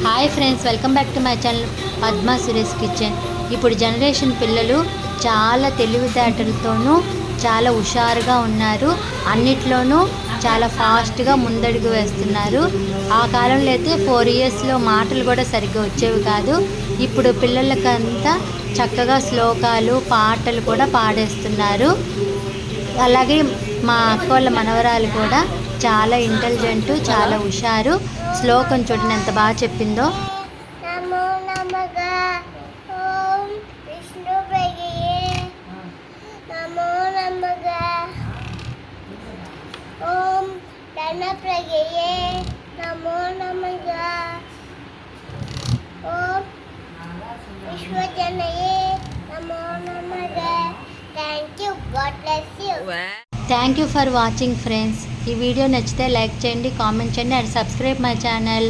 Hi friends, welcome back to my channel Padma Suresh kitchen. ఇప్పుడు generation పిల్లలు చాలా తెలివితేటలతోనూ చాలా హుషారుగా ఉన్నారు. అన్నిట్లోనూ చాలా ఫాస్ట్గా ముందడుగు వేస్తున్నారు. ఆ కాలంలో అయితే 4 ఇయర్స్లో మాటలు కూడా సరిగ్గా వచ్చేవి కాదు. ఇప్పుడు పిల్లలకంతా చక్కగా శ్లోకాలు పాటలు కూడా పాడేస్తున్నారు. అలాగే మా అక్క వాళ్ళ మనవరాలు కూడా చాలా ఇంటెలిజెంట్, చాలా హుషారు. శ్లోకం చూడండి ఎంత బాగా చెప్పిందో. నమో నమః ఓం విష్ణు ప్రియే నమో నమః ఓం ధన ప్రియే నమో నమః ఓం విశ్వజనయే నమో నమః. Thank you, God bless you. Thank you for watching friends. ఈ వీడియో నచ్చితే లైక్ చేయండి, కామెంట్ చేయండి అండ్ సబ్స్క్రైబ్ మై ఛానల్.